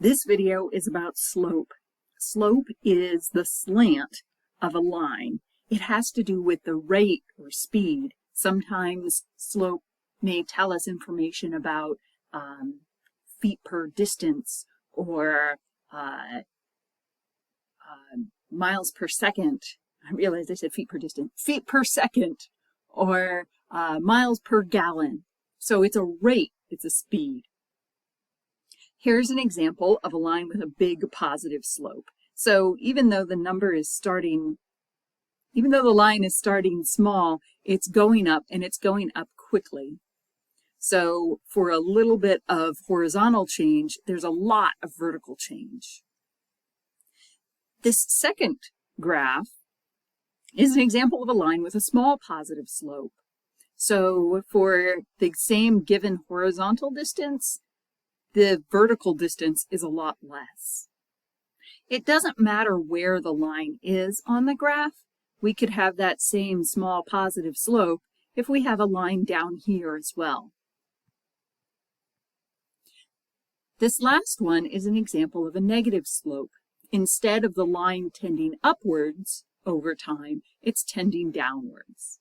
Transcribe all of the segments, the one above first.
This video is about slope. Slope is the slant of a line. It has to do with the rate or speed. Sometimes slope may tell us information about feet per distance or miles per second. I realized I said feet per distance. Feet per second or miles per gallon. So it's a rate, it's a speed. Here's an example of a line with a big positive slope. So even though the line is starting small, it's going up and it's going up quickly. So for a little bit of horizontal change, there's a lot of vertical change. This second graph is an example of a line with a small positive slope. So for the same given horizontal distance, the vertical distance is a lot less. It doesn't matter where the line is on the graph. We could have that same small positive slope if we have a line down here as well. This last one is an example of a negative slope. Instead of the line tending upwards over time, it's tending downwards.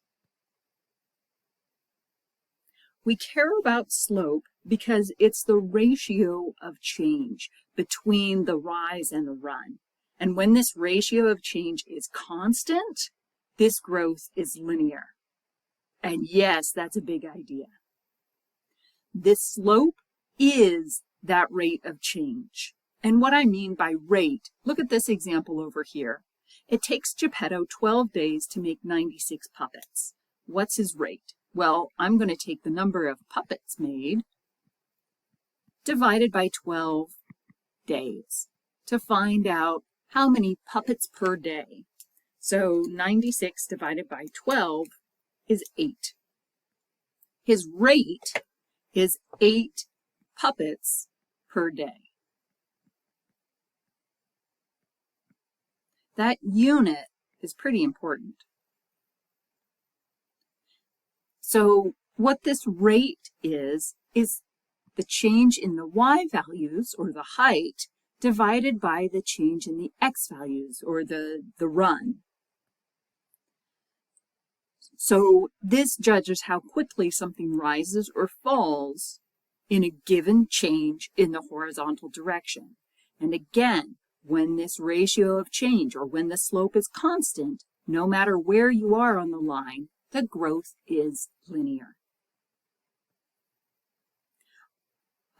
We care about slope because it's the ratio of change between the rise and the run. And when this ratio of change is constant, this growth is linear. And yes, that's a big idea. This slope is that rate of change. And what I mean by rate, look at this example over here. It takes Geppetto 12 days to make 96 puppets. What's his rate? Well, I'm going to take the number of puppets made divided by 12 days to find out how many puppets per day. So 96 divided by 12 is 8. His rate is 8 puppets per day. That unit is pretty important. So what this rate is the change in the y values, or the height, divided by the change in the x values, or the run. So this judges how quickly something rises or falls in a given change in the horizontal direction. And again, when this ratio of change, or when the slope is constant, no matter where you are on the line, the growth is linear.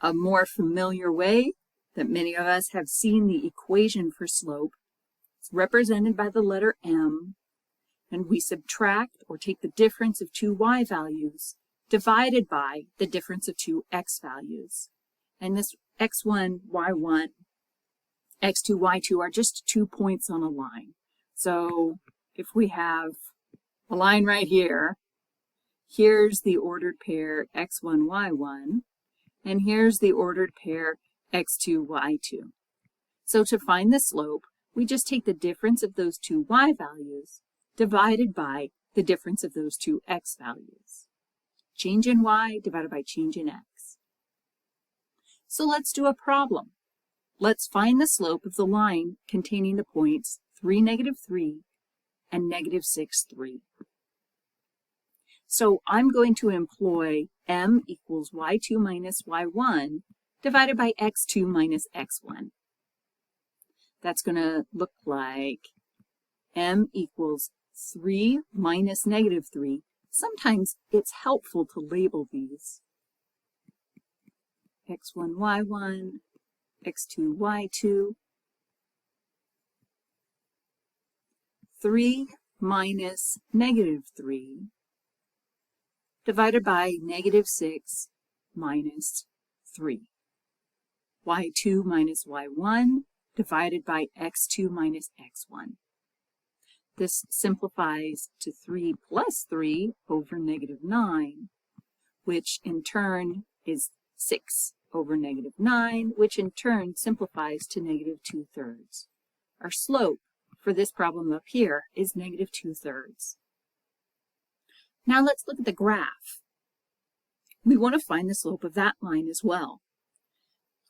A more familiar way that many of us have seen the equation for slope is represented by the letter m, and we subtract or take the difference of two y values divided by the difference of two x values. And this x1, y1, x2, y2 are just 2 points on a line. So if we have a line right here, here's the ordered pair x1, y1, and here's the ordered pair x2, y2. So to find the slope, we just take the difference of those two y values divided by the difference of those two x values. Change in y divided by change in x. So let's do a problem. Let's find the slope of the line containing the points 3, -3 and -6, 3. So I'm going to employ m equals y2 minus y1 divided by x2 minus x1. That's going to look like m equals 3 minus -3. Sometimes it's helpful to label these. x1, y1, x2, y2. 3 minus -3 divided by -6 minus 3. y2 minus y1 divided by x2 minus x1. This simplifies to 3 plus 3 over -9, which in turn is 6 over -9, which in turn simplifies to -2/3. Our slope for this problem up here is -2/3. Now let's look at the graph. We want to find the slope of that line as well.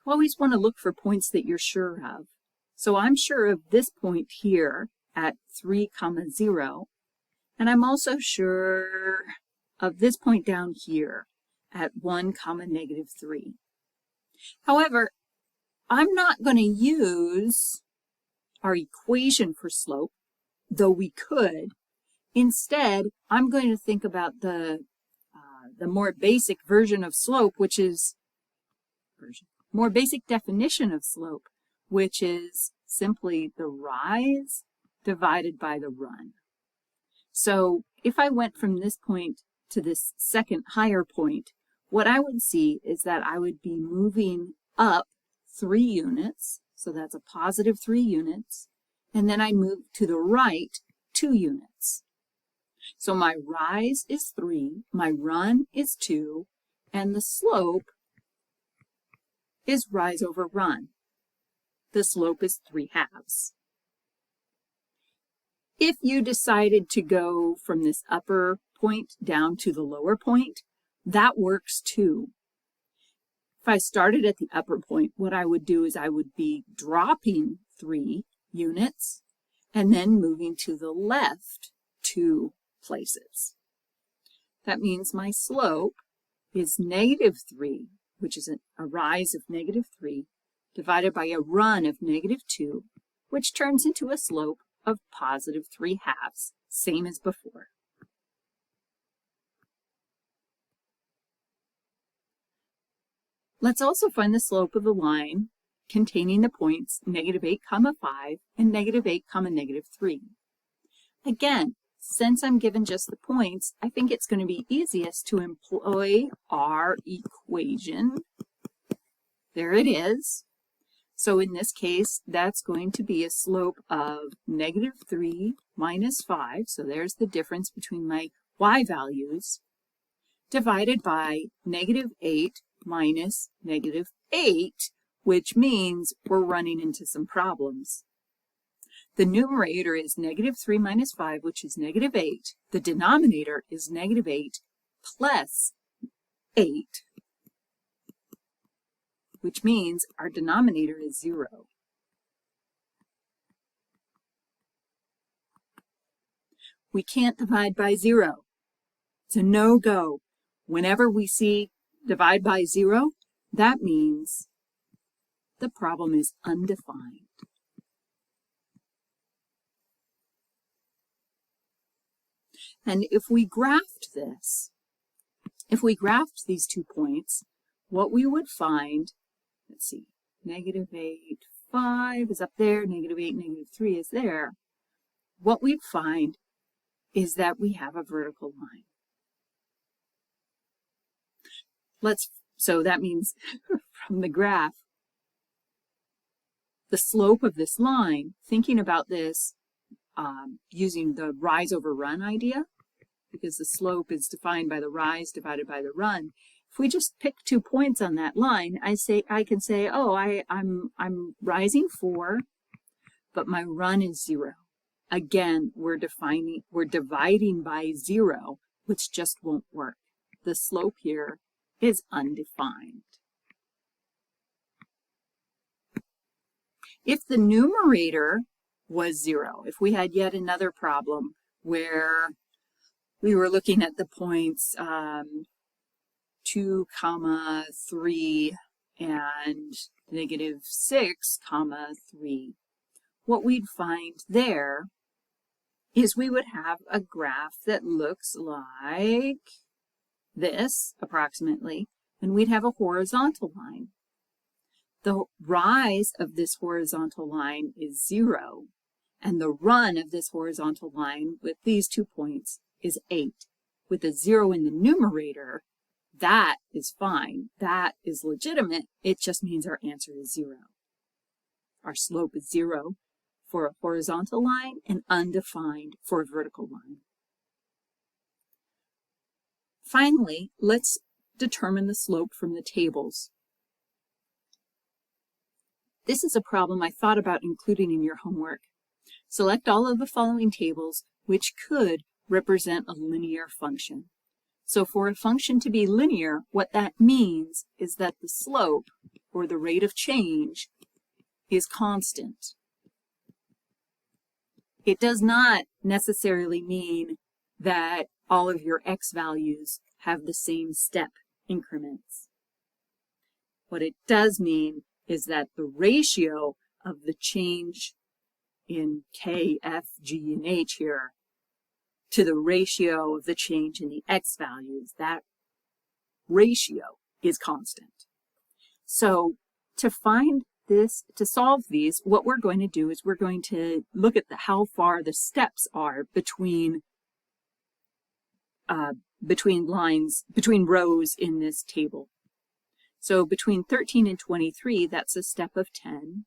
You always want to look for points that you're sure of. So I'm sure of this point here at 3, 0, and I'm also sure of this point down here at 1, -3. However, I'm not going to use our equation for slope, though we could. Instead, I'm going to think about the more basic version of slope, which is more basic definition of slope, which is simply the rise divided by the run. So if I went from this point to this second higher point, what I would see is that I would be moving up 3 units, so that's a positive 3 units, and then I move to the right 2 units. So my rise is 3, my run is 2, and the slope is rise over run. The slope is 3/2. If you decided to go from this upper point down to the lower point, that works too. If I started at the upper point, what I would do is I would be dropping 3 units and then moving to the left 2 places. That means my slope is -3, which is a rise of -3, divided by a run of -2, which turns into a slope of positive 3/2, same as before. Let's also find the slope of the line containing the points -8, 5 and -8, -3. Again, since I'm given just the points, I think it's going to be easiest to employ our equation. There it is. So in this case, that's going to be a slope of -3 minus 5, so there's the difference between my y values, divided by -8 minus -8, which means we're running into some problems. The numerator is -3 minus 5, which is -8. The denominator is -8 plus 8, which means our denominator is 0. We can't divide by 0. It's a no-go. Whenever we see divide by 0, that means the problem is undefined. And if we graphed this, if we graphed these 2 points, what we would find, let's see, -8, 5 is up there, -8, -3 is there. What we'd find is that we have a vertical line. So that means from the graph, the slope of this line, thinking about this using the rise over run idea, because the slope is defined by the rise divided by the run. If we just pick 2 points on that line, I can say, oh, I'm rising 4, but my run is 0. Again, we're dividing by 0, which just won't work. The slope here is undefined. If the numerator was 0, if we had yet another problem where we were looking at the points 2, 3 and -6, 3, what we'd find there is we would have a graph that looks like this, approximately, and we'd have a horizontal line. The rise of this horizontal line is 0, and the run of this horizontal line with these 2 points is 8. With a 0 in the numerator, that is fine. That is legitimate. It just means our answer is 0. Our slope is 0 for a horizontal line and undefined for a vertical line. Finally, let's determine the slope from the tables. This is a problem I thought about including in your homework. Select all of the following tables which could represent a linear function. So for a function to be linear, what that means is that the slope, or the rate of change, is constant. It does not necessarily mean that all of your x values have the same step increments. What it does mean is that the ratio of the change in k, f, g, and h here to the ratio of the change in the x values, that ratio is constant. So to find this, to solve these, what we're going to do is we're going to look at how far the steps are between rows in this table. So between 13 and 23, that's a step of 10.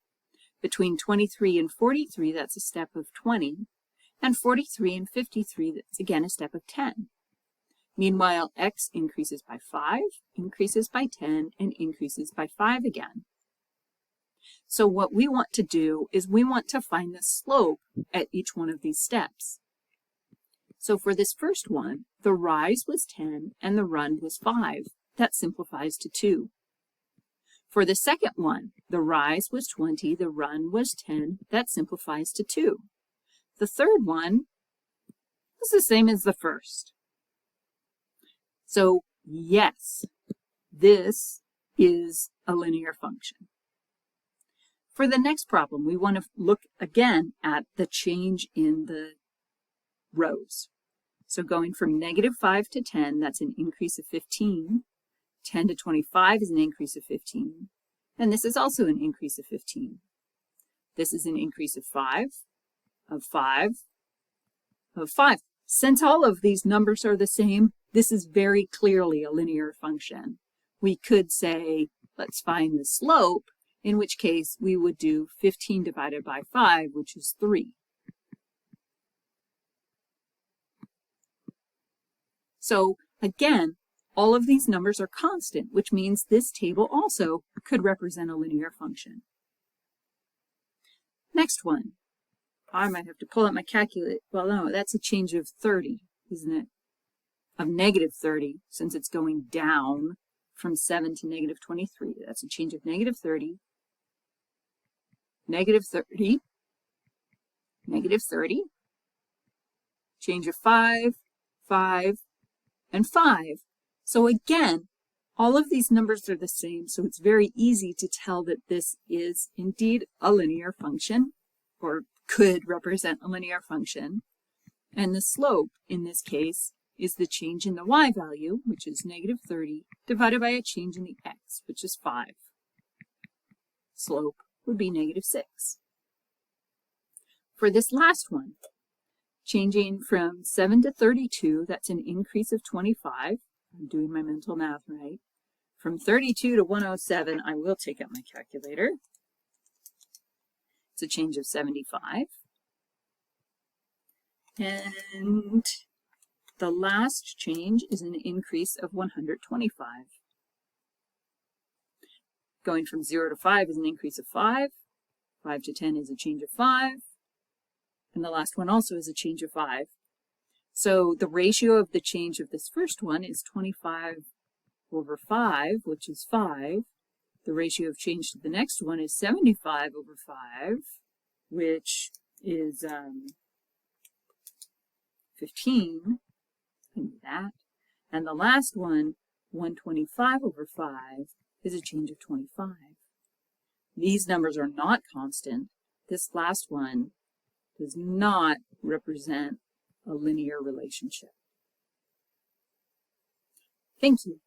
Between 23 and 43, that's a step of 20. And 43 and 53, that's again a step of 10. Meanwhile, x increases by 5, increases by 10, and increases by 5 again. So what we want to do is we want to find the slope at each one of these steps. So for this first one, the rise was 10 and the run was 5. That simplifies to 2. For the second one, the rise was 20, the run was 10. That simplifies to 2. The third one is the same as the first. So yes, this is a linear function. For the next problem, we want to look again at the change in the rows. So going from -5 to 10, that's an increase of 15. 10 to 25 is an increase of 15. And this is also an increase of 15. This is an increase of 5, of 5, of 5. Since all of these numbers are the same, this is very clearly a linear function. We could say, let's find the slope, in which case we would do 15 divided by 5, which is 3. So again, all of these numbers are constant, which means this table also could represent a linear function. Next one. I might have to pull out my calculator. Well, no, that's a change of 30, isn't it? Of -30, since it's going down from 7 to -23. That's a change of -30, -30, -30, change of 5, 5, and 5. So again, all of these numbers are the same, so it's very easy to tell that this is indeed a linear function, or could represent a linear function. And the slope, in this case, is the change in the y value, which is -30, divided by a change in the x, which is 5. Slope would be -6. For this last one, changing from 7 to 32, that's an increase of 25. I'm doing my mental math right. From 32 to 107, I will take out my calculator. It's a change of 75. And the last change is an increase of 125. Going from 0 to 5 is an increase of 5. 5 to 10 is a change of 5. And the last one also is a change of 5. So the ratio of the change of this first one is 25 over 5, which is 5. The ratio of change to the next one is 75 over 5, which is 15. And that. And the last one, 125 over 5, is a change of 25. These numbers are not constant. This last one does not represent a linear relationship. Thank you.